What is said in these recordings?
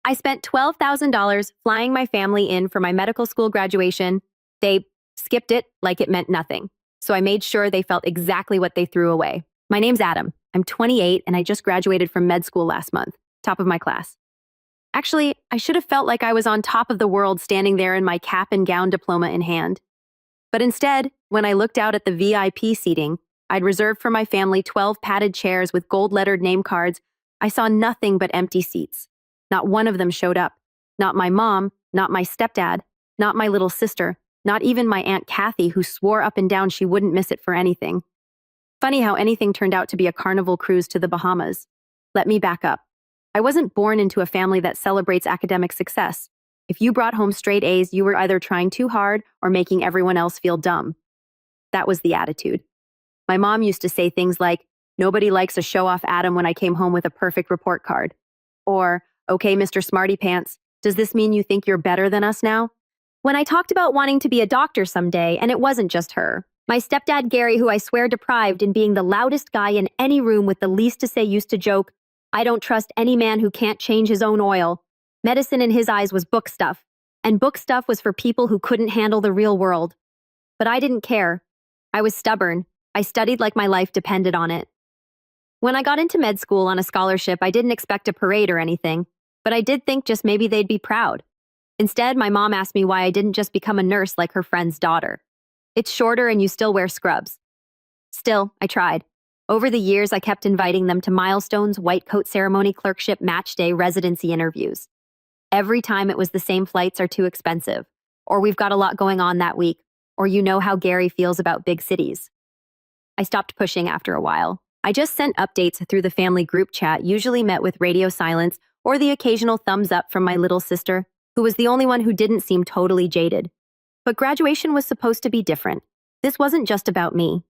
I spent $12,000 flying my family in for my medical school graduation. They skipped it like it meant nothing. So I made sure they felt exactly what they threw away. My name's Adam. I'm 28 and I just graduated from med school last month, top of my class. Actually, I should have felt like I was on top of the world standing there in my cap and gown diploma in hand. But instead, when I looked out at the VIP seating, I'd reserved for my family 12 padded chairs with gold-lettered name cards. I saw nothing but empty seats. Not one of them showed up. Not my mom, not my stepdad, not my little sister, not even my Aunt Kathy, who swore up and down she wouldn't miss it for anything. Funny how anything turned out to be a carnival cruise to the Bahamas. Let me back up. I wasn't born into a family that celebrates academic success. If you brought home straight A's, you were either trying too hard or making everyone else feel dumb. That was the attitude. My mom used to say things like, "Nobody likes a show-off Adam when I came home with a perfect report card." Or, "Okay, Mr. Smarty Pants, does this mean you think you're better than us now?" When I talked about wanting to be a doctor someday, and it wasn't just her, my stepdad Gary, who I swear deprived in being the loudest guy in any room with the least to say, used to joke, "I don't trust any man who can't change his own oil." Medicine in his eyes was book stuff, and book stuff was for people who couldn't handle the real world. But I didn't care. I was stubborn. I studied like my life depended on it. When I got into med school on a scholarship, I didn't expect a parade or anything, but I did think just maybe they'd be proud. Instead, my mom asked me why I didn't just become a nurse like her friend's daughter. "It's shorter and you still wear scrubs." Still, I tried. Over the years, I kept inviting them to milestones, white coat ceremony, clerkship, match day, residency interviews. Every time it was the same: flights are too expensive, or we've got a lot going on that week, or you know how Gary feels about big cities. I stopped pushing after a while. I just sent updates through the family group chat, usually met with radio silence or the occasional thumbs up from my little sister, who was the only one who didn't seem totally jaded. But graduation was supposed to be different. This wasn't just about me.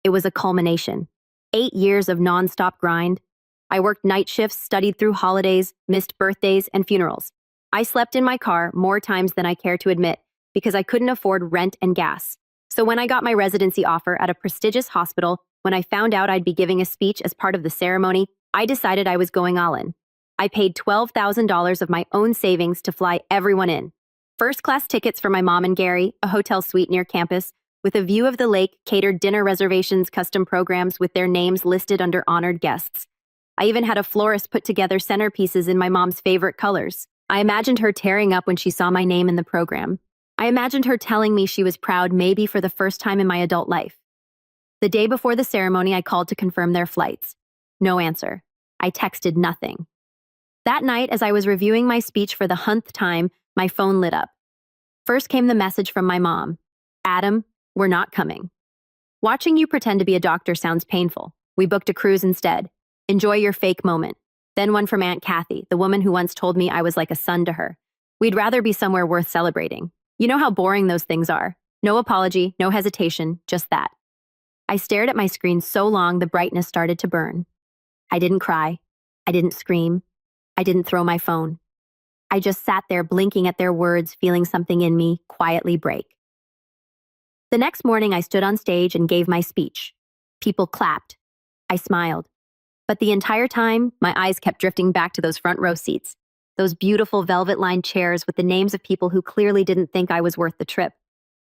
It was a culmination. 8 years of nonstop grind. I worked night shifts, studied through holidays, missed birthdays and funerals. I slept in my car more times than I care to admit because I couldn't afford rent and gas. So when I got my residency offer at a prestigious hospital, when I found out I'd be giving a speech as part of the ceremony, I decided I was going all in. I paid $12,000 of my own savings to fly everyone in. First-class tickets for my mom and Gary, a hotel suite near campus, with a view of the lake, catered dinner reservations, custom programs with their names listed under honored guests. I even had a florist put together centerpieces in my mom's favorite colors. I imagined her tearing up when she saw my name in the program. I imagined her telling me she was proud, maybe for the first time in my adult life. The day before the ceremony, I called to confirm their flights. No answer. I texted nothing. That night, as I was reviewing my speech for the 100th time, my phone lit up. First came the message from my mom. "Adam, we're not coming. Watching you pretend to be a doctor sounds painful. We booked a cruise instead. Enjoy your fake moment." Then one from Aunt Kathy, the woman who once told me I was like a son to her. "We'd rather be somewhere worth celebrating." You know how boring those things are. No apology, no hesitation, just that. I stared at my screen so long the brightness started to burn. I didn't cry. I didn't scream. I didn't throw my phone. I just sat there blinking at their words, feeling something in me quietly break. The next morning, I stood on stage and gave my speech. People clapped. I smiled. But the entire time, my eyes kept drifting back to those front row seats, those beautiful velvet-lined chairs with the names of people who clearly didn't think I was worth the trip,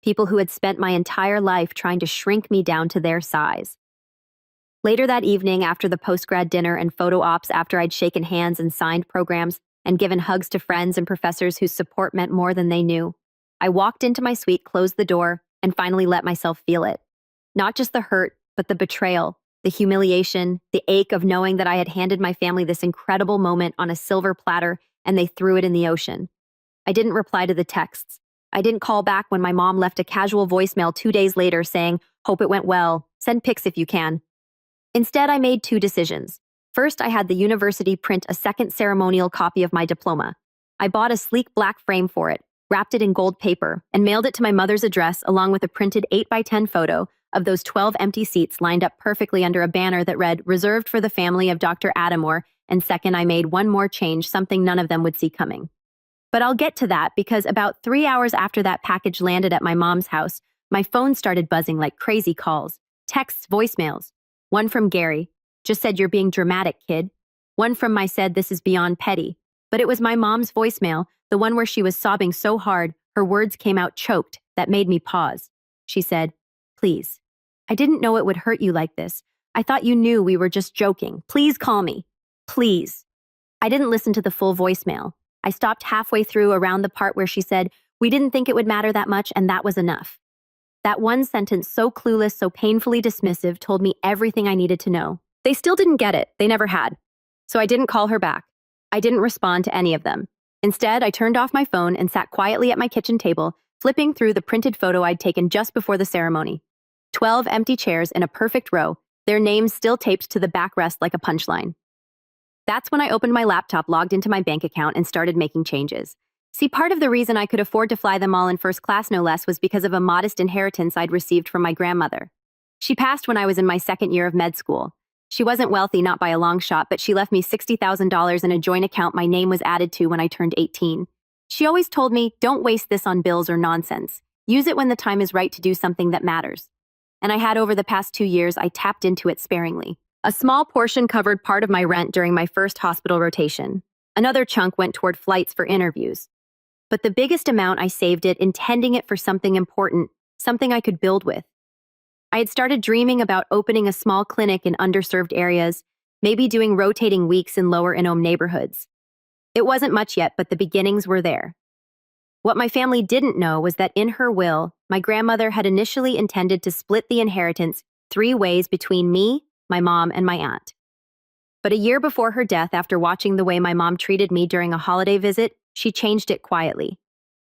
people who had spent my entire life trying to shrink me down to their size. Later that evening, after the post-grad dinner and photo ops, after I'd shaken hands and signed programs and given hugs to friends and professors whose support meant more than they knew, I walked into my suite, closed the door, and finally let myself feel it. Not just the hurt, but the betrayal, the humiliation, the ache of knowing that I had handed my family this incredible moment on a silver platter and they threw it in the ocean. I didn't reply to the texts. I didn't call back when my mom left a casual voicemail 2 days later saying, "Hope it went well. Send pics if you can." Instead, I made 2 decisions. First, I had the university print a second ceremonial copy of my diploma. I bought a sleek black frame for it, wrapped it in gold paper, and mailed it to my mother's address along with a printed 8x10 photo of those 12 empty seats lined up perfectly under a banner that read, "Reserved for the family of Dr. Adamore," and second, I made one more change, something none of them would see coming. But I'll get to that because about 3 hours after that package landed at my mom's house, my phone started buzzing like crazy calls, texts, voicemails. One from Gary, "Just said you're being dramatic, kid." One from my said, "This is beyond petty." But it was my mom's voicemail, the one where she was sobbing so hard, her words came out choked, that made me pause. She said, "Please. I didn't know it would hurt you like this. I thought you knew we were just joking. Please call me. Please." I didn't listen to the full voicemail. I stopped halfway through around the part where she said, "We didn't think it would matter that much, and that was enough." That one sentence, so clueless, so painfully dismissive, told me everything I needed to know. They still didn't get it. They never had. So I didn't call her back. I didn't respond to any of them. Instead, I turned off my phone and sat quietly at my kitchen table, flipping through the printed photo I'd taken just before the ceremony. 12 empty chairs in a perfect row, their names still taped to the backrest like a punchline. That's when I opened my laptop, logged into my bank account, and started making changes. See, part of the reason I could afford to fly them all in first class, no less, was because of a modest inheritance I'd received from my grandmother. She passed when I was in my second year of med school. She wasn't wealthy, not by a long shot, but she left me $60,000 in a joint account my name was added to when I turned 18. She always told me, "Don't waste this on bills or nonsense. Use it when the time is right to do something that matters." And I had over the past 2 years, I tapped into it sparingly. A small portion covered part of my rent during my first hospital rotation. Another chunk went toward flights for interviews. But the biggest amount, I saved it, intending it for something important, something I could build with. I had started dreaming about opening a small clinic in underserved areas, maybe doing rotating weeks in lower-income neighborhoods. It wasn't much yet, but the beginnings were there. What my family didn't know was that in her will, my grandmother had initially intended to split the inheritance 3 ways between me, my mom, and my aunt. But a year before her death, after watching the way my mom treated me during a holiday visit, she changed it quietly.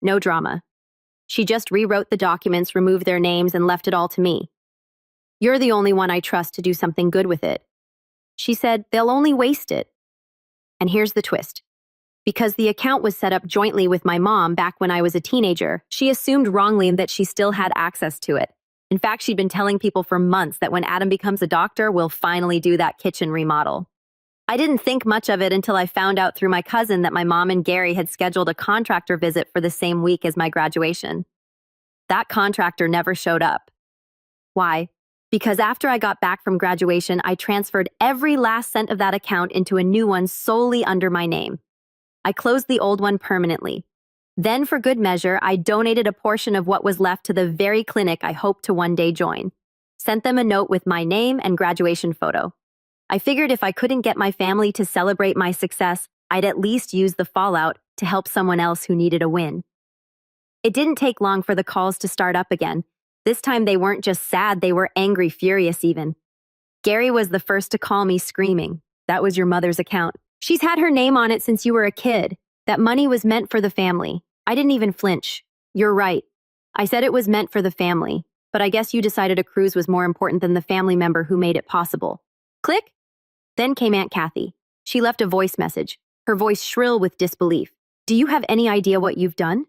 No drama. She just rewrote the documents, removed their names, and left it all to me. "You're the only one I trust to do something good with it." She said, "They'll only waste it." And here's the twist. Because the account was set up jointly with my mom back when I was a teenager, she assumed wrongly that she still had access to it. In fact, she'd been telling people for months that when Adam becomes a doctor, we'll finally do that kitchen remodel. I didn't think much of it until I found out through my cousin that my mom and Gary had scheduled a contractor visit for the same week as my graduation. That contractor never showed up. Why? Because after I got back from graduation, I transferred every last cent of that account into a new one solely under my name. I closed the old one permanently. Then, for good measure, I donated a portion of what was left to the very clinic I hoped to one day join. Sent them a note with my name and graduation photo. I figured if I couldn't get my family to celebrate my success, I'd at least use the fallout to help someone else who needed a win. It didn't take long for the calls to start up again. This time they weren't just sad, they were angry, furious even. Gary was the first to call me, screaming, "That was your mother's account. She's had her name on it since you were a kid. That money was meant for the family." I didn't even flinch. "You're right. I said it was meant for the family, but I guess you decided a cruise was more important than the family member who made it possible." Click. Then came Aunt Kathy. She left a voice message, her voice shrill with disbelief. "Do you have any idea what you've done?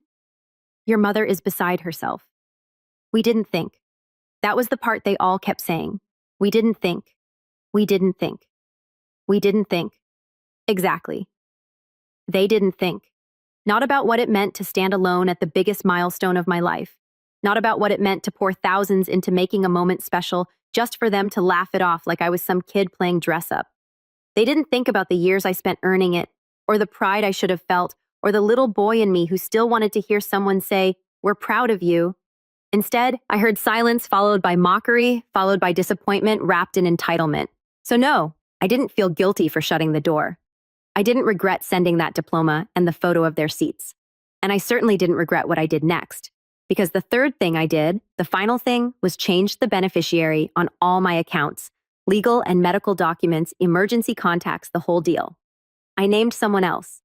Your mother is beside herself." We didn't think. That was the part they all kept saying. We didn't think. We didn't think. We didn't think. Exactly. They didn't think. Not about what it meant to stand alone at the biggest milestone of my life. Not about what it meant to pour thousands into making a moment special just for them to laugh it off like I was some kid playing dress up. They didn't think about the years I spent earning it, or the pride I should have felt, or the little boy in me who still wanted to hear someone say, "We're proud of you." Instead, I heard silence followed by mockery, followed by disappointment wrapped in entitlement. So no, I didn't feel guilty for shutting the door. I didn't regret sending that diploma and the photo of their seats. And I certainly didn't regret what I did next. Because the third thing I did, the final thing, was change the beneficiary on all my accounts, legal and medical documents, emergency contacts, the whole deal. I named someone else.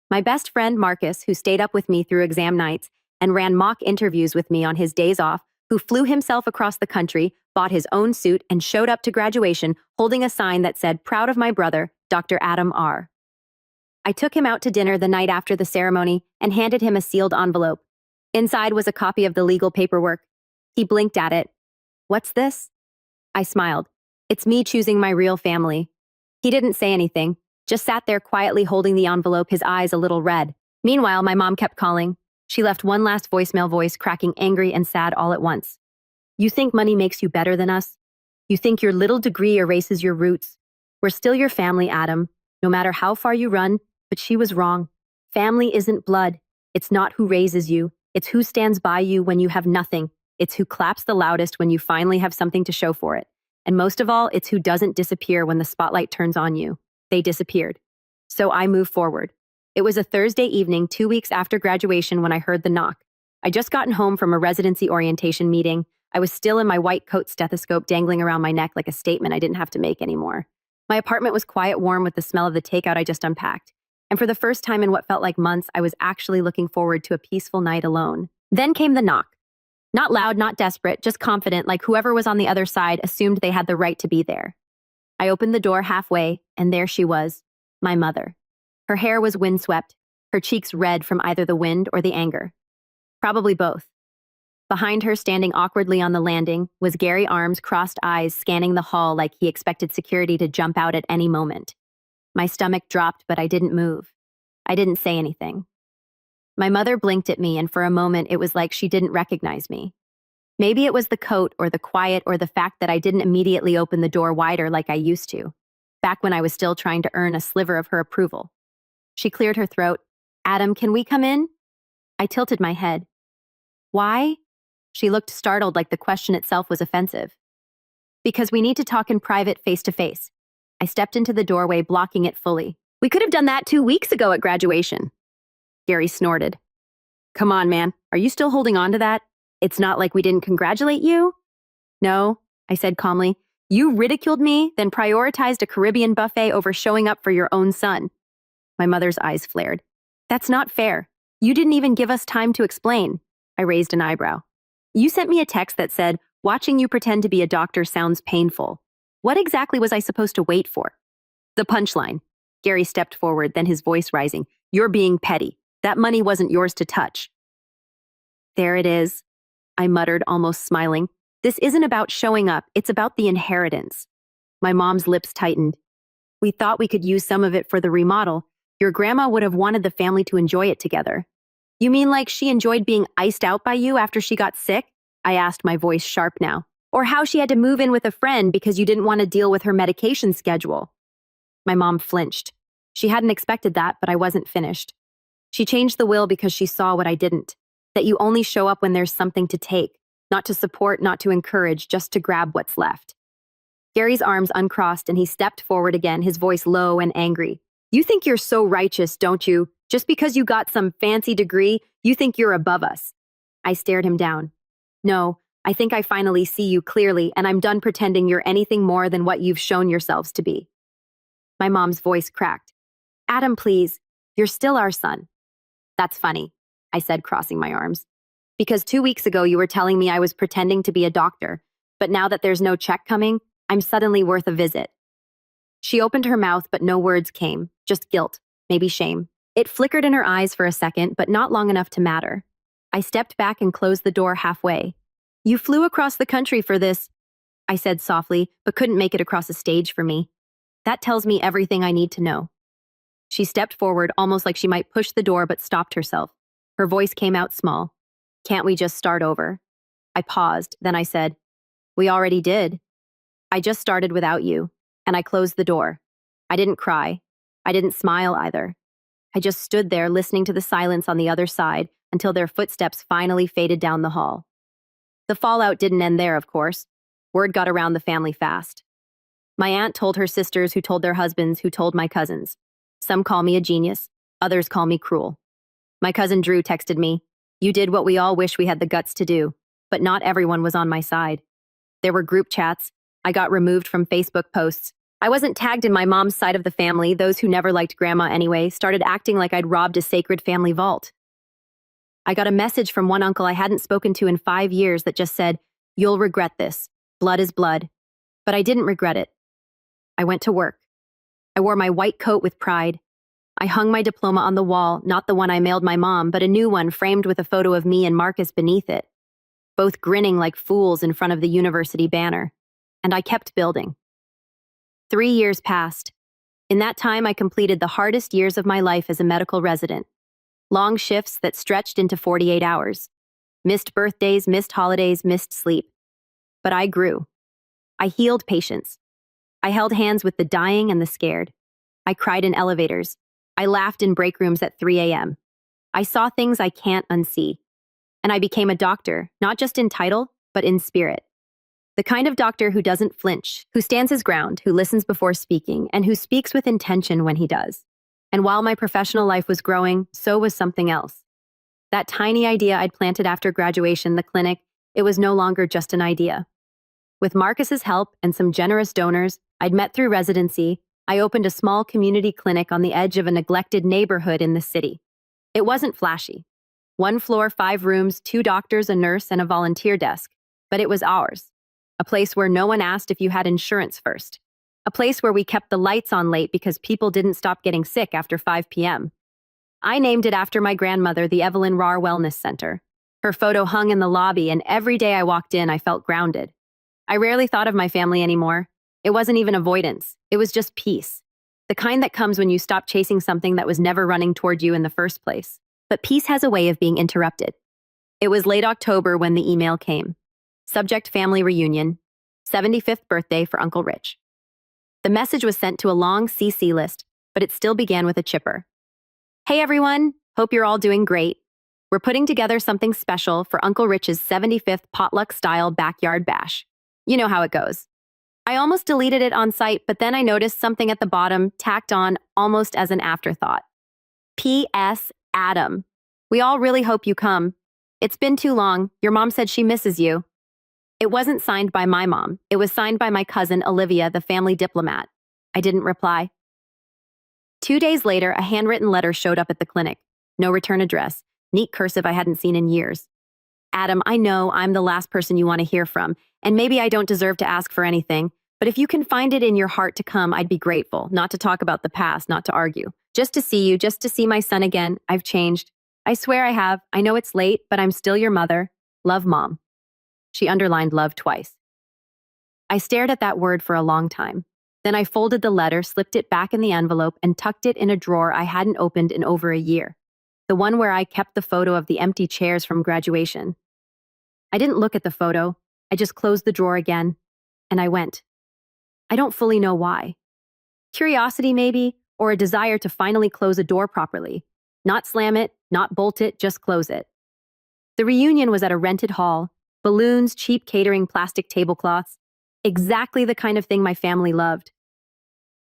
My best friend, Marcus, who stayed up with me through exam nights and ran mock interviews with me on his days off, who flew himself across the country, bought his own suit, and showed up to graduation holding a sign that said, "Proud of my brother, Dr. Adam R." I took him out to dinner the night after the ceremony and handed him a sealed envelope. Inside was a copy of the legal paperwork. He blinked at it. "What's this?" I smiled. "It's me choosing my real family." He didn't say anything, just sat there quietly holding the envelope, his eyes a little red. Meanwhile, my mom kept calling. She left one last voicemail, voice cracking angry and sad all at once. "You think money makes you better than us? You think your little degree erases your roots? We're still your family, Adam. No matter how far you run, But she was wrong. Family isn't blood. It's not who raises you. It's who stands by you when you have nothing. It's who claps the loudest when you finally have something to show for it. And most of all, it's who doesn't disappear when the spotlight turns on you. They disappeared. So I moved forward. It was a Thursday evening, 2 weeks after graduation, when I heard the knock. I just gotten home from a residency orientation meeting. I was still in my white coat, stethoscope dangling around my neck like a statement I didn't have to make anymore. My apartment was quiet, warm with the smell of the takeout I just unpacked. And for the first time in what felt like months, I was actually looking forward to a peaceful night alone. Then came the knock. Not loud, not desperate, just confident, like whoever was on the other side assumed they had the right to be there. I opened the door halfway, and there she was, my mother. Her hair was windswept, her cheeks red from either the wind or the anger. Probably both. Behind her, standing awkwardly on the landing, was Gary, arms crossed, eyes scanning the hall like he expected security to jump out at any moment. My stomach dropped, but I didn't move. I didn't say anything. My mother blinked at me, and for a moment it was like she didn't recognize me. Maybe it was the coat or the quiet or the fact that I didn't immediately open the door wider like I used to, back when I was still trying to earn a sliver of her approval. She cleared her throat. "Adam, can we come in?" I tilted my head. "Why?" She looked startled, like the question itself was offensive. "Because we need to talk in private, face to face." I stepped into the doorway, blocking it fully. "We could have done that 2 weeks ago at graduation." Gary snorted. "Come on, man. Are you still holding on to that? It's not like we didn't congratulate you?" "No," I said calmly. "You ridiculed me, then prioritized a Caribbean buffet over showing up for your own son." My mother's eyes flared. "That's not fair. You didn't even give us time to explain." I raised an eyebrow. "You sent me a text that said, 'Watching you pretend to be a doctor sounds painful.' What exactly was I supposed to wait for?" "The punchline." Gary stepped forward, then his voice rising. "You're being petty. That money wasn't yours to touch." "There it is," I muttered, almost smiling. "This isn't about showing up. It's about the inheritance." My mom's lips tightened. "We thought we could use some of it for the remodel. Your grandma would have wanted the family to enjoy it together." "You mean like she enjoyed being iced out by you after she got sick?" I asked, my voice sharp now. "Or how she had to move in with a friend because you didn't want to deal with her medication schedule?" My mom flinched. She hadn't expected that, but I wasn't finished. "She changed the will because she saw what I didn't. That you only show up when there's something to take, not to support, not to encourage, just to grab what's left." Gary's arms uncrossed and he stepped forward again, his voice low and angry. "You think you're so righteous, don't you? Just because you got some fancy degree, you think you're above us." I stared him down. "No, I think I finally see you clearly, and I'm done pretending you're anything more than what you've shown yourselves to be." My mom's voice cracked. "Adam, please. You're still our son." "That's funny," I said, crossing my arms. "Because 2 weeks ago you were telling me I was pretending to be a doctor, but now that there's no check coming, I'm suddenly worth a visit." She opened her mouth, but no words came, just guilt, maybe shame. It flickered in her eyes for a second, but not long enough to matter. I stepped back and closed the door halfway. "You flew across the country for this," I said softly, but couldn't make it across a stage for me. "That tells me everything I need to know." She stepped forward, almost like she might push the door, but stopped herself. Her voice came out small. "Can't we just start over?" I paused, then I said, "We already did. I just started without you." And I closed the door. I didn't cry. I didn't smile either. I just stood there listening to the silence on the other side until their footsteps finally faded down the hall. The fallout didn't end there, of course. Word got around the family fast. My aunt told her sisters, who told their husbands, who told my cousins. Some call me a genius. Others call me cruel. My cousin Drew texted me, "You did what we all wish we had the guts to do," but not everyone was on my side. There were group chats. I got removed from Facebook posts. I wasn't tagged in my mom's side of the family. Those who never liked grandma anyway started acting like I'd robbed a sacred family vault. I got a message from one uncle I hadn't spoken to in 5 years that just said, "You'll regret this. Blood is blood." But I didn't regret it. I went to work. I wore my white coat with pride. I hung my diploma on the wall, not the one I mailed my mom, but a new one framed with a photo of me and Marcus beneath it, both grinning like fools in front of the university banner. And I kept building. 3 years passed. In that time, I completed the hardest years of my life as a medical resident. Long shifts that stretched into 48 hours. Missed birthdays, missed holidays, missed sleep. But I grew. I healed patients. I held hands with the dying and the scared. I cried in elevators. I laughed in break rooms at 3 a.m. I saw things I can't unsee. And I became a doctor, not just in title, but in spirit. The kind of doctor who doesn't flinch, who stands his ground, who listens before speaking, and who speaks with intention when he does. And while my professional life was growing, so was something else. That tiny idea I'd planted after graduation, the clinic, it was no longer just an idea. With Marcus's help and some generous donors I'd met through residency, I opened a small community clinic on the edge of a neglected neighborhood in the city. It wasn't flashy. 1 floor, 5 rooms, 2 doctors, a nurse, and a volunteer desk. But it was ours. A place where no one asked if you had insurance first. A place where we kept the lights on late because people didn't stop getting sick after 5 p.m. I named it after my grandmother, the Evelyn Rahr Wellness Center. Her photo hung in the lobby, and every day I walked in, I felt grounded. I rarely thought of my family anymore. It wasn't even avoidance. It was just peace. The kind that comes when you stop chasing something that was never running toward you in the first place. But peace has a way of being interrupted. It was late October when the email came. Subject: family reunion. 75th birthday for Uncle Rich. The message was sent to a long CC list, but it still began with a chipper. Hey everyone, hope you're all doing great. We're putting together something special for Uncle Rich's 75th potluck-style backyard bash. You know how it goes. I almost deleted it on site, but then I noticed something at the bottom, tacked on almost as an afterthought. P.S. Adam. We all really hope you come. It's been too long. Your mom said she misses you. It wasn't signed by my mom. It was signed by my cousin, Olivia, the family diplomat. I didn't reply. 2 days later, a handwritten letter showed up at the clinic. No return address. Neat cursive I hadn't seen in years. Adam, I know I'm the last person you want to hear from, and maybe I don't deserve to ask for anything, but if you can find it in your heart to come, I'd be grateful. Not to talk about the past, not to argue. Just to see you, just to see my son again. I've changed. I swear I have. I know it's late, but I'm still your mother. Love, Mom. She underlined love twice. I stared at that word for a long time. Then I folded the letter, slipped it back in the envelope, and tucked it in a drawer I hadn't opened in over a year. The one where I kept the photo of the empty chairs from graduation. I didn't look at the photo. I just closed the drawer again, and I went. I don't fully know why. Curiosity, maybe, or a desire to finally close a door properly. Not slam it, not bolt it, just close it. The reunion was at a rented hall. Balloons, cheap catering, plastic tablecloths. Exactly the kind of thing my family loved.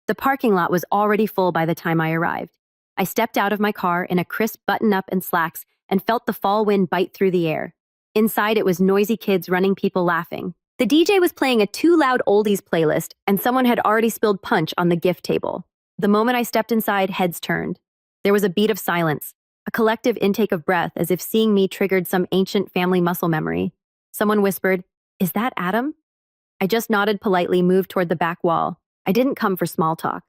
The parking lot was already full by the time I arrived. I stepped out of my car in a crisp button-up and slacks and felt the fall wind bite through the air. Inside, it was noisy kids running, people laughing. The DJ was playing a too loud oldies playlist, and someone had already spilled punch on the gift table. The moment I stepped inside, heads turned. There was a beat of silence, a collective intake of breath as if seeing me triggered some ancient family muscle memory. Someone whispered, "Is that Adam?" I just nodded politely, moved toward the back wall. I didn't come for small talk.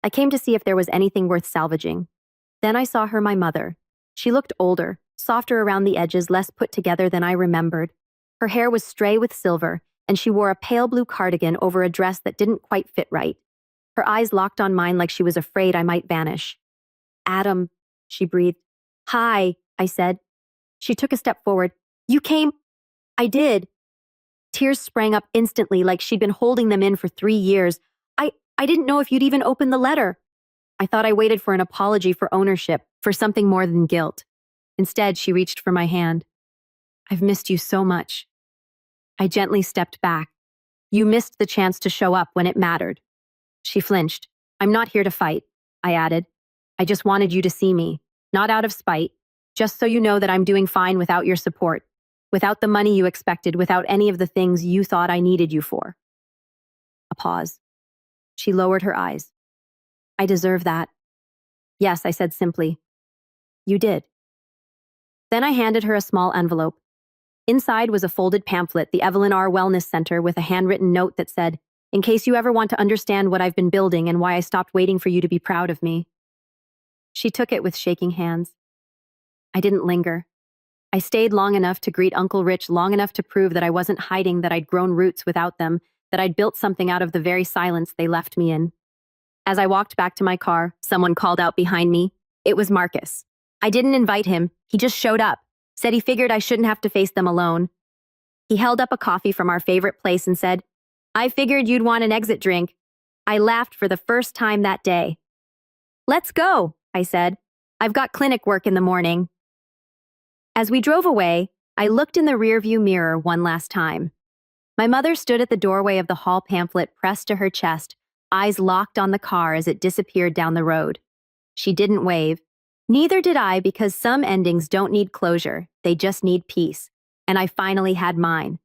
I came to see if there was anything worth salvaging. Then I saw her, my mother. She looked older, softer around the edges, less put together than I remembered. Her hair was stray with silver, and she wore a pale blue cardigan over a dress that didn't quite fit right. Her eyes locked on mine like she was afraid I might vanish. "Adam," she breathed. "Hi," I said. She took a step forward. "You came?" "I did." Tears sprang up instantly like she'd been holding them in for 3 years. I didn't know if you'd even open the letter." I thought I waited for an apology, for ownership, for something more than guilt. Instead, she reached for my hand. "I've missed you so much." I gently stepped back. "You missed the chance to show up when it mattered." She flinched. "I'm not here to fight," I added. "I just wanted you to see me, not out of spite, just so you know that I'm doing fine without your support, without the money you expected, without any of the things you thought I needed you for." A pause. She lowered her eyes. "I deserve that." "Yes," I said simply. "You did." Then I handed her a small envelope. Inside was a folded pamphlet, the Evelyn Rahr Wellness Center, with a handwritten note that said, "In case you ever want to understand what I've been building and why I stopped waiting for you to be proud of me." She took it with shaking hands. I didn't linger. I stayed long enough to greet Uncle Rich, long enough to prove that I wasn't hiding, that I'd grown roots without them, that I'd built something out of the very silence they left me in. As I walked back to my car, someone called out behind me. It was Marcus. I didn't invite him. He just showed up, said he figured I shouldn't have to face them alone. He held up a coffee from our favorite place and said, "I figured you'd want an exit drink." I laughed for the first time that day. "Let's go," I said. I've got clinic work in the morning. As we drove away, I looked in the rearview mirror one last time. My mother stood at the doorway of the hall pamphlet pressed to her chest, eyes locked on the car as it disappeared down the road. She didn't wave. Neither did I, because some endings don't need closure, they just need peace. And I finally had mine.